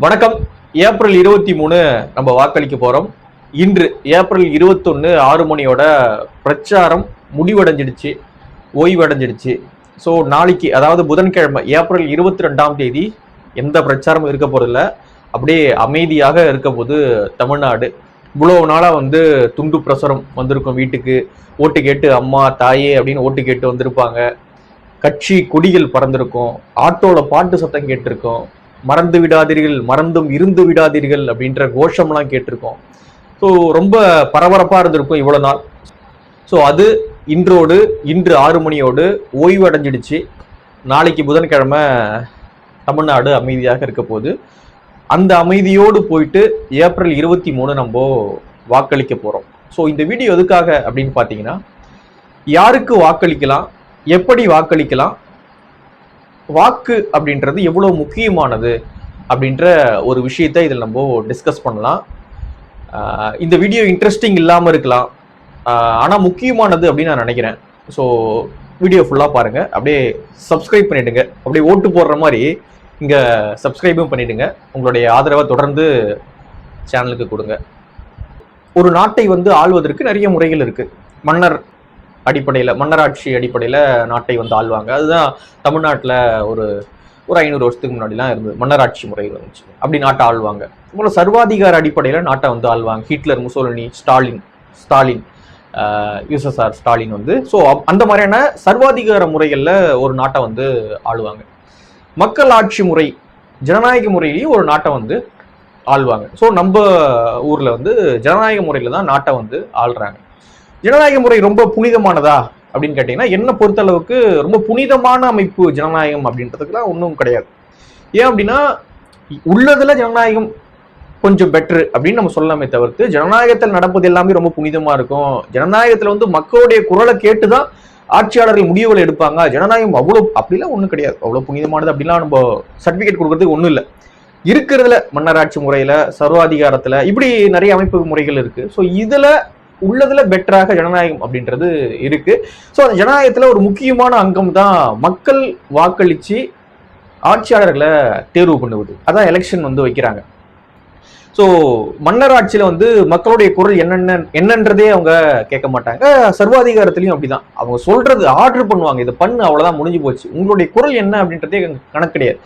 வணக்கம். ஏப்ரல் 23 நம்ம வாக்களிக்க போறோம். இன்று ஏப்ரல் 21 6 மணியோட பிரச்சாரம் முடிவடைஞ்சிடுச்சு, ஓய்வடைஞ்சிடுச்சு. ஸோ நாளைக்கு, அதாவது புதன்கிழமை ஏப்ரல் 22ஆம் தேதி எந்த பிரச்சாரமும் இருக்க போறதில்ல. அப்படியே அமைதியாக இருக்க போது தமிழ்நாடு. இவ்வளவு நாளா துண்டு பிரசுரம் வந்திருக்கும், வீட்டுக்கு ஓட்டு கேட்டு அம்மா தாயே அப்படின்னு ஓட்டு கேட்டு வந்திருப்பாங்க. கட்சி கொடிகள் பறந்திருக்கும், ஆட்டோல பாட்டு சத்தம் கேட்டிருக்கோம், மறந்து விடாதீர்கள் மறந்தும் இருந்து விடாதீர்கள் அப்படின்ற கோஷம்லாம் கேட்டிருக்கோம். ஸோ ரொம்ப பரபரப்பா இருந்திருக்கும் இவ்வளவு நாள். ஸோ அது இன்று 6 மணியோடு ஓய்வு அடைஞ்சிடுச்சு. நாளைக்கு புதன்கிழமை தமிழ்நாடு அமைதியாக இருக்க போது. அந்த அமைதியோடு போயிட்டு ஏப்ரல் 23 நம்ம வாக்களிக்க போறோம். ஸோ இந்த வீடியோ எதுக்காக அப்படின்னு பார்த்தீங்கன்னா, யாருக்கு வாக்களிக்கலாம், எப்படி வாக்களிக்கலாம், வாக்கு அப்படின்றது எவ்வளவு முக்கியமானது அப்படின்ற ஒரு விஷயத்த இதில் நம்ம டிஸ்கஸ் பண்ணலாம். இந்த வீடியோ இன்ட்ரெஸ்டிங் இல்லாமல் இருக்கலாம், ஆனால் முக்கியமானது அப்படின்னு நான் நினைக்கிறேன். ஸோ வீடியோ ஃபுல்லாக பாருங்க, அப்படியே சப்ஸ்கிரைப் பண்ணிடுங்க. அப்படியே ஓட்டு போடுற மாதிரி இங்கே சப்ஸ்கிரைபும் பண்ணிடுங்க. உங்களுடைய ஆதரவை தொடர்ந்து சேனலுக்கு கொடுங்க. ஒரு நாட்டை ஆள்வதற்கு நிறைய முறைகள் இருக்கு. மன்னர் அடிப்படையில், மன்னராட்சி அடிப்படையில் நாட்டை ஆள்வாங்க. அதுதான் தமிழ்நாட்டில் ஒரு 500 வருஷத்துக்கு முன்னாடிலாம் இருந்தது, மன்னராட்சி முறை வந்துச்சு. அப்படி நாட்டை ஆள்வாங்க. அப்புறம் சர்வாதிகார அடிப்படையில் நாட்டை ஆள்வாங்க. Hitler, Mussolini, Stalin, USSR Stalin so அந்த மாதிரியான சர்வாதிகார முறைகளில் ஒரு நாட்டை ஆளுவாங்க. மக்கள் ஆட்சி முறை, ஜனநாயக முறையிலேயும் ஒரு நாட்டை ஆள்வாங்க. ஸோ நம்ம ஊரில் ஜனநாயக முறையில் தான் நாட்டை ஆள்றாங்க. ஜனநாயக முறை ரொம்ப புனிதமானதா அப்படின்னு கேட்டீங்கன்னா, என்ன பொறுத்தளவுக்கு ரொம்ப புனிதமான அமைப்பு ஜனநாயகம் அப்படின்றதுக்குலாம் ஒன்றும் கிடையாது. ஏன் அப்படின்னா, உள்ளதுல ஜனநாயகம் கொஞ்சம் பெட்ரு அப்படின்னு நம்ம சொல்லலாமே தவிர்த்து, ஜனநாயகத்தில் நடப்பது எல்லாமே ரொம்ப புனிதமா இருக்கும். ஜனநாயகத்துல மக்களுடைய குரலை கேட்டுதான் ஆட்சியாளர்கள் முடிவுகளை எடுப்பாங்க. ஜனநாயகம் அவ்வளவு அப்படிலாம் ஒன்றும் கிடையாது, அவ்வளவு புனிதமானது அப்படிலாம் நம்ம சர்டிபிகேட் கொடுக்கறதுக்கு ஒன்றும் இல்லை. இருக்கிறதுல மன்னராட்சி முறையில, சர்வாதிகாரத்துல இப்படி நிறைய அமைப்பு முறைகள் இருக்கு. ஸோ இதுல உள்ளதுல பெட்டராக ஜனநாயகம் அப்படின்றது இருக்கு. ஸோ அந்த ஜனநாயகத்துல ஒரு முக்கியமான அங்கம் தான் மக்கள் வாக்களிச்சு ஆட்சியாளர்களை தேர்வு பண்ணுவது. அதான் எலெக்ஷன் வைக்கிறாங்க. ஸோ மன்னராட்சியில மக்களுடைய குரல் என்னன்றதே அவங்க கேட்க மாட்டாங்க. சர்வாதிகாரத்திலையும் அப்படிதான், அவங்க சொல்றது ஆர்டர் பண்ணுவாங்க, இதை பண்ணு, அவ்வளவுதான், முடிஞ்சு போச்சு. உங்களுடைய குரல் என்ன அப்படின்றதே கணக்கு கிடையாது.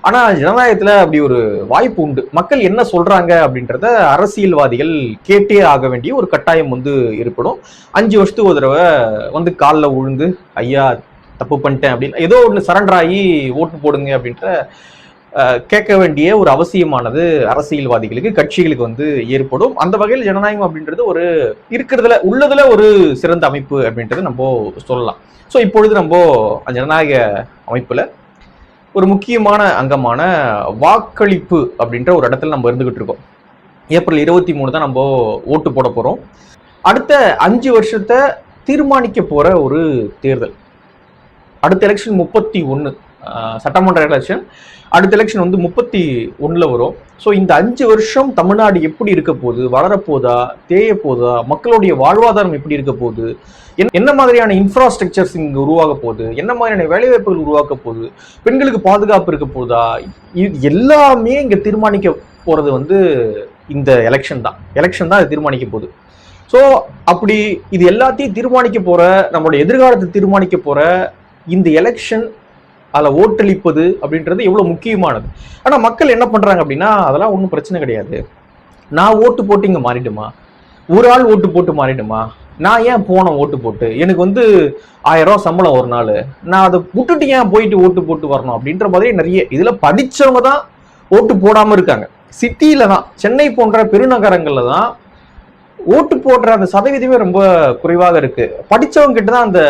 ஆனா ஜனநாயகத்துல அப்படி ஒரு வாய்ப்பு உண்டு. மக்கள் என்ன சொல்றாங்க அப்படின்றத அரசியல்வாதிகள் கேட்டே ஆக வேண்டிய ஒரு கட்டாயம் ஏற்படும். 5 வருஷத்துக்கு ஒரு தடவை காலில் விழுந்து, ஐயா தப்பு பண்ணிட்டேன் அப்படின்னு ஏதோ ஒன்று சரண்டர் ஆகி ஓட்டு போடுங்க அப்படின்ற கேட்க வேண்டிய ஒரு அவசியமானது அரசியல்வாதிகளுக்கு, கட்சிகளுக்கு ஏற்படும். அந்த வகையில் ஜனநாயகம் அப்படின்றது ஒரு இருக்கிறதுல உள்ளதுல ஒரு சிறந்த அமைப்பு அப்படின்றது நம்ம சொல்லலாம். ஸோ இப்பொழுது நம்ம ஜனநாயக அமைப்புல ஒரு முக்கியமான அங்கமான வாக்களிப்பு அப்படின்ற ஒரு இடத்துல நம்ம இருந்துகிட்டு இருக்கோம். ஏப்ரல் 23 தான் நம்ம ஓட்டு போட போறோம். அடுத்த 5 வருஷத்தை தீர்மானிக்க போற ஒரு தேர்தல். அடுத்த எலெக்ஷன் 31, சட்டமன்ற எலெக்ஷன். அடுத்த எலெக்ஷன் 31 வரும். ஸோ இந்த 5 வருஷம் தமிழ்நாடு எப்படி இருக்க போகுது, வளரப்போதா, தேய போதா, மக்களுடைய வாழ்வாதாரம் எப்படி இருக்க போகுது, என்ன மாதிரியான இன்ஃப்ராஸ்ட்ரக்சர்ஸ் இங்க உருவாக போகுது, என்ன மாதிரியான வேலைவாய்ப்புகள் உருவாக்க போகுது, பெண்களுக்கு பாதுகாப்பு இருக்க போதா, எல்லாமே இங்க தீர்மானிக்க போறது இந்த எலெக்ஷன் தான் அது தீர்மானிக்க போகுது. ஸோ அப்படி இது எல்லாத்தையும் தீர்மானிக்க போற, நம்மளுடைய எதிர்காலத்தை தீர்மானிக்க போற இந்த எலெக்ஷன், அதில் ஓட்டளிப்பது அப்படின்றது எவ்வளவு முக்கியமானது. ஆனா மக்கள் என்ன பண்றாங்க அப்படின்னா, அதெல்லாம் ஒன்றும் பிரச்சனை கிடையாது, நான் ஓட்டு போட்டு இங்க மாறிடுமா, ஒரு ஆள் ஓட்டு போட்டு மாறிடுமா, நான் ஏன் போனேன் ஓட்டு போட்டு, எனக்கு 1000 ரூபா சம்பளம் ஒரு நாள், நான் அதை விட்டுட்டு ஏன் போயிட்டு ஓட்டு போட்டு வரணும் அப்படின்ற மாதிரி நிறைய இதுல படிச்சவங்க தான் ஓட்டு போடாம இருக்காங்க. சிட்டியில தான், சென்னை போன்ற பெருநகரங்கள்ல தான் ஓட்டு போடுற அந்த சதவீதமே ரொம்ப குறைவாக இருக்கு. படிச்சவங்க கிட்ட தான் அந்த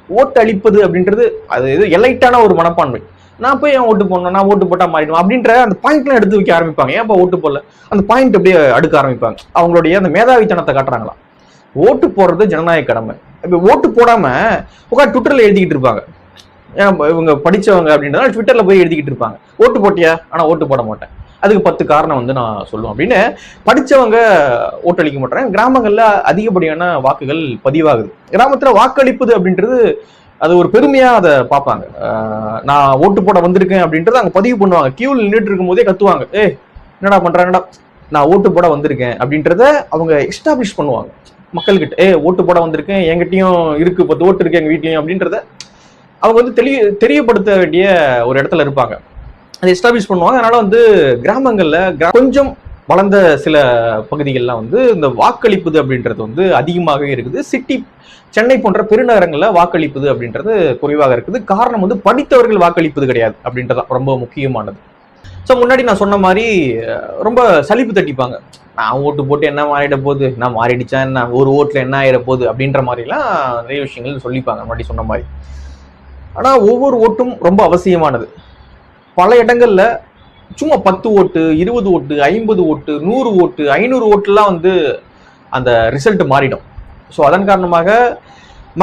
ஓட்டு அளிப்பது அப்படின்றது அது இது எலைட்டான ஒரு மனப்பான்மை. நான் போய் ஏன் ஓட்டு போடணும், நான் ஓட்டு போட்டா மாறிடும் அப்படின்ற அந்த பாயிண்ட்லாம் எடுத்து வைக்க ஆரம்பிப்பாங்க. ஏன்ப்பா ஓட்டு போடல, அந்த பாயிண்ட் அப்படியே அடுக்க ஆரம்பிப்பாங்க. அவங்களுடைய அந்த மேதாவித்தனத்தை காட்டுறாங்களா. ஓட்டு போடுறது ஜனநாயக கடமை. இப்போ ஓட்டு போடாம உட்காந்து ட்விட்டர்ல எழுதிக்கிட்டு இருப்பாங்க. ஏன் இவங்க படிச்சவங்க அப்படின்றத ட்விட்டர்ல போய் எழுதிக்கிட்டு இருப்பாங்க, ஓட்டு போட்டியா, ஆனா ஓட்டு போட மாட்டேன், அதுக்கு 10 காரணம் நான் சொல்லுவேன் அப்படின்னு. படிச்சவங்க ஓட்டளிக்க மாட்டாங்க. கிராமங்கள்ல அதிகப்படியான வாக்குகள் பதிவாகுது. கிராமத்துல வாக்களிப்பது அப்படின்றது அது ஒரு பெருமையா அதை பார்ப்பாங்க. நான் ஓட்டு போட வந்திருக்கேன் அப்படின்றத அங்க பதிவு பண்ணுவாங்க. கியூவில் நின்றுட்டு இருக்கும் போதே கத்துவாங்க, என்னடா பண்றாங்கடா, நான் ஓட்டு போட வந்திருக்கேன் அப்படின்றத அவங்க எஸ்டாப்ளிஷ் பண்ணுவாங்க மக்கள்கிட்ட. ஓட்டு போட வந்திருக்கேன், என்கிட்டயும் இருக்கு 10 ஓட்டு இருக்கு எங்க வீட்லயும் அப்படின்றத அவங்க வந்து தெரியப்படுத்த வேண்டிய ஒரு இடத்துல இருப்பாங்க. அதை எஸ்டாப்ளிஷ் பண்ணுவாங்க. அதனால வந்து கிராமங்கள்ல கொஞ்சம் வளர்ந்த சில பகுதிகள்லாம் வந்து இந்த வாக்களிப்புது அப்படின்றது வந்து அதிகமாகவே இருக்குது. சென்னை போன்ற பெருநகரங்கள்ல வாக்களிப்புது அப்படின்றது குறைவாக இருக்குது. காரணம் வந்து படித்தவர்கள் வாக்களிப்பது கிடையாது அப்படின்றதான் ரொம்ப முக்கியமானது. ஸோ முன்னாடி நான் சொன்ன மாதிரி ரொம்ப சலிப்பு தட்டிப்பாங்க. நான் ஓட்டு போட்டு என்ன மாறிட போகுது, நான் மாறிடுச்சா என்ன, ஒரு ஓட்டுல என்ன ஆயிட போகுது அப்படின்ற மாதிரிலாம் நிறைய விஷயங்கள் சொல்லிப்பாங்க முன்னாடி சொன்ன மாதிரி. ஆனா ஒவ்வொரு ஓட்டும் ரொம்ப அவசியமானது. பல இடங்கள்ல சும்மா 10 ஓட்டு, 20 ஓட்டு, 50 ஓட்டு, 100 ஓட்டு, 500 ஓட்டுலாம் வந்து அந்த ரிசல்ட் மாறிடும். ஸோ அதன் காரணமாக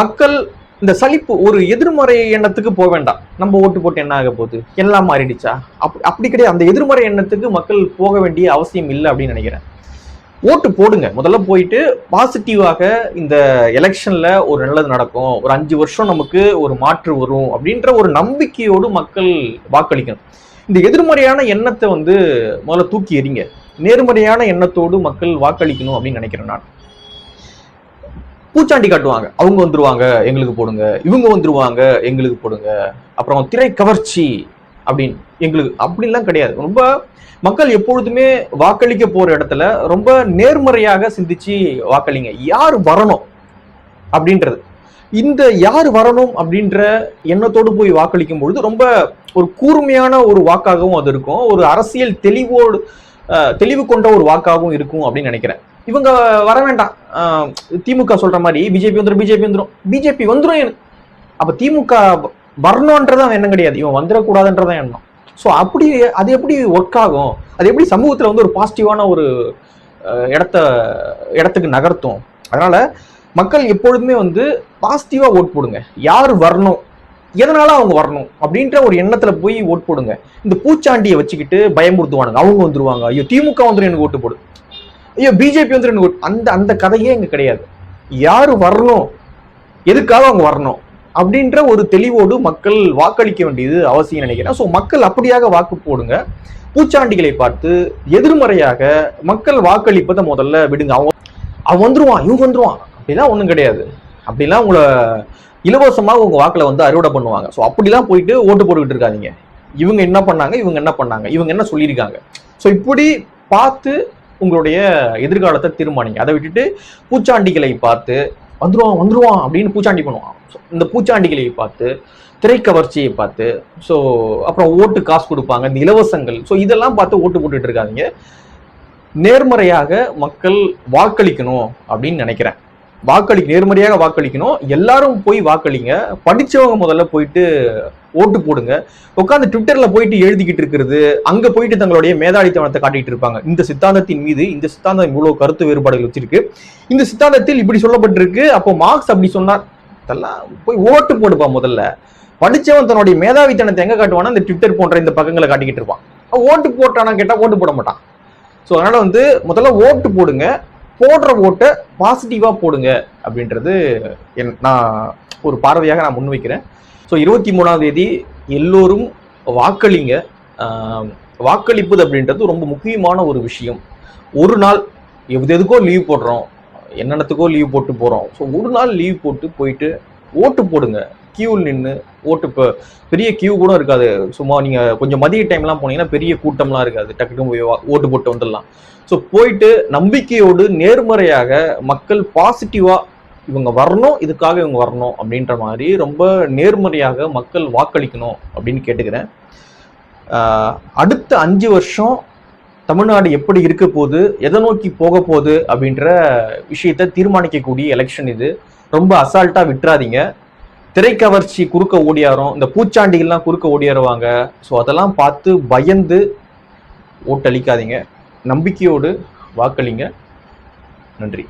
மக்கள் இந்த சலிப்பு, ஒரு எதிர்மறை எண்ணத்துக்கு போக வேண்டாம். நம்ம ஓட்டு போட்டு என்ன ஆக போகுது, எல்லாம் மாறிடுச்சா, அப்படி கிடையாது. அந்த எதிர்மறை எண்ணத்துக்கு மக்கள் போக வேண்டிய அவசியம் இல்லை அப்படின்னு நினைக்கிறேன். ஓட்டு போடுங்க. முதல்ல போயிட்டு பாசிட்டிவாக இந்த எலெக்ஷன்ல ஒரு நல்லது நடக்கும், ஒரு 5 வருஷம் நமக்கு ஒரு மாற்று வரும் அப்படின்ற ஒரு நம்பிக்கையோடு மக்கள் வாக்களிக்கணும். இந்த எதிர்மறையான எண்ணத்தை வந்து முதல்ல தூக்கி எறிங்க. நேர்மறையான எண்ணத்தோடு மக்கள் வாக்களிக்கணும் அப்படின்னு நினைக்கிறேன் நான். பூச்சாண்டி காட்டுவாங்க, அவங்க வந்துருவாங்க எங்களுக்கு போடுங்க, இவங்க வந்துருவாங்க எங்களுக்கு போடுங்க, அப்புறம் திரை கவர்ச்சி அப்படின்னு எங்களுக்கு அப்படின்லாம் கிடையாது. ரொம்ப மக்கள் எப்பொழுதுமே வாக்களிக்க போற இடத்துல ரொம்ப நேர்மறையாக சிந்திச்சு வாக்களிங்க. யார் வரணும் அப்படின்றது, இந்த யார் வரணும் அப்படின்ற எண்ணத்தோடு போய் வாக்களிக்கும் பொழுது ரொம்ப ஒரு கூர்மையான ஒரு வாக்காகவும் அது இருக்கும். ஒரு அரசியல் தெளிவு கொண்ட ஒரு வாக்காகவும் இருக்கும் அப்படின்னு நினைக்கிறேன். இவங்க வர வேண்டாம், திமுக சொல்ற மாதிரி பிஜேபி வந்துடும், பிஜேபி வந்துடும். அப்ப திமுக வரணும்ன்றதான் எண்ணம் கிடையாது, இவன் வந்துடக்கூடாதுன்றதான் எண்ணம். ஸோ அப்படி அது எப்படி ஒர்க் ஆகும், அது எப்படி சமூகத்துல வந்து ஒரு பாசிட்டிவான ஒரு இடத்துக்கு நகர்த்தும். அதனால மக்கள் எப்பொழுதுமே வந்து பாசிட்டிவா ஓட் போடுங்க. யார் வரணும், எதனால அவங்க வரணும் அப்படின்ற ஒரு எண்ணத்துல போய் ஓட் போடுங்க. இந்த பூச்சாண்டியை வச்சுக்கிட்டு பயமுறுத்துவானுங்க, அவங்க வந்துருவாங்க, ஐயோ திமுக வந்துடும் எனக்கு ஓட்டு போடு, ஐயோ பிஜேபி வந்துடும் எனக்கு ஓட்டு, அந்த கதையே இங்க கிடையாது. யாரு வரணும், எதுக்காக அவங்க வரணும் அப்படின்ற ஒரு தெளிவோடு மக்கள் வாக்களிக்க வேண்டியது அவசியம் நினைக்கிறேன். ஸோ மக்கள் அப்படியாக வாக்கு போடுங்க. பூச்சாண்டிகளை பார்த்து எதிர்மறையாக மக்கள் வாக்களிப்பதை முதல்ல விடுங்க. அவன் வந்துருவான், இவங்க வந்துருவான் அப்படிலாம் ஒன்றும் கிடையாது. அப்படிலாம் உங்களை இலவசமாக உங்க வாக்குல வந்து அறுவடை பண்ணுவாங்க. ஸோ அப்படிலாம் போயிட்டு ஓட்டு போட்டுக்கிட்டு இருக்காதீங்க. இவங்க என்ன பண்ணாங்க, இவங்க என்ன சொல்லியிருக்காங்க, ஸோ இப்படி பார்த்து உங்களுடைய எதிர்காலத்தை தீர்மானிங்க. அதை விட்டுட்டு பூச்சாண்டிகளை பார்த்து வந்துருவான் அப்படின்னு பூச்சாண்டி பண்ணுவான். இந்த பூச்சாண்டிகளை பார்த்து, திரைக்கவர்ச்சியை பார்த்து, ஸோ அப்புறம் ஓட்டு காசு கொடுப்பாங்க, இந்த இலவசங்கள், ஸோ இதெல்லாம் பார்த்து ஓட்டு போட்டுட்டு இருக்காதீங்க. நேர்மறையாக மக்கள் வாக்களிக்கணும் அப்படின்னு நினைக்கிறேன். நேர்மறையாக வாக்களிக்கணும். எல்லாரும் போய் வாக்களிங்க. படிச்சவங்க முதல்ல போயிட்டு ஓட்டு போடுங்க. உட்காந்து ட்விட்டர்ல போயிட்டு எழுதிக்கிட்டு இருக்கிறது, அங்க போயிட்டு தங்களுடைய மேதாடித்தனத்தை காட்டிட்டு இருப்பாங்க. இந்த சித்தாந்தத்தின் மீது, இந்த சித்தாந்தம் இவ்வளவு கருத்து வேறுபாடுகள் வச்சிருக்கு, இந்த சித்தாந்தத்தில் இப்படி சொல்லப்பட்டிருக்கு, அப்போ மார்க்ஸ் அப்படி சொன்னார், அதெல்லாம் போய் ஓட்டு போடுப்பா. முதல்ல படிச்சவன் தன்னுடைய மேதாவித்தனத்தை எங்க காட்டுவானா, இந்த ட்விட்டர் போன்ற இந்த பக்கங்களை காட்டிக்கிட்டு இருப்பான். ஓட்டு போட்டானா கேட்டா ஓட்டு போட மாட்டான். ஸோ அதனால வந்து முதல்ல ஓட்டு போடுங்க. போடுற ஓட்டை பாசிட்டிவா போடுங்க அப்படின்றது நான் ஒரு பார்வையாக நான் முன்வைக்கிறேன். ஸோ 23ஆம் தேதி எல்லோரும் வாக்களிங்க. வாக்களிப்பது அப்படின்றது ரொம்ப முக்கியமான ஒரு விஷயம். ஒரு நாள் எதுக்கோ லீவ் போடுறோம், என்னென்னத்துக்கோ லீவ் போட்டு போறோம். ஸோ ஒரு நாள் லீவ் போட்டு போயிட்டு ஓட்டு போடுங்க. கியூவில் நின்று ஓட்டு, இப்போ பெரிய கியூ கூட இருக்காது. சும்மா நீங்க கொஞ்சம் மதிய டைம்லாம் போனீங்கன்னா பெரிய கூட்டம்லாம் இருக்காது, டக்குனு போய் ஓட்டு போட்டு வந்துடலாம். ஸோ போயிட்டு நம்பிக்கையோடு நேர்மறையாக மக்கள் பாசிட்டிவா இவங்க வரணும், இதுக்காக இவங்க வரணும் அப்படின்ற மாதிரி ரொம்ப நேர்மறையாக மக்கள் வாக்களிக்கணும் அப்படின்னு கேட்டுக்கிறேன். அடுத்த 5 வருஷம் தமிழ்நாடு எப்படி இருக்க போகுது, எதை நோக்கி போக போகுது அப்படின்ற விஷயத்தை தீர்மானிக்கக்கூடிய எலெக்ஷன் இது. ரொம்ப அசால்ட்டா விட்டுறாதீங்க. திரைக்கவர்ச்சி குறுக்க ஓடியாரும், இந்த பூச்சாண்டிகள்லாம் குறுக்க ஓடியாருவாங்க. ஸோ அதெல்லாம் பார்த்து பயந்து ஓட்டளிக்காதீங்க. நம்பிக்கையோடு வாக்களிங்க. நன்றி.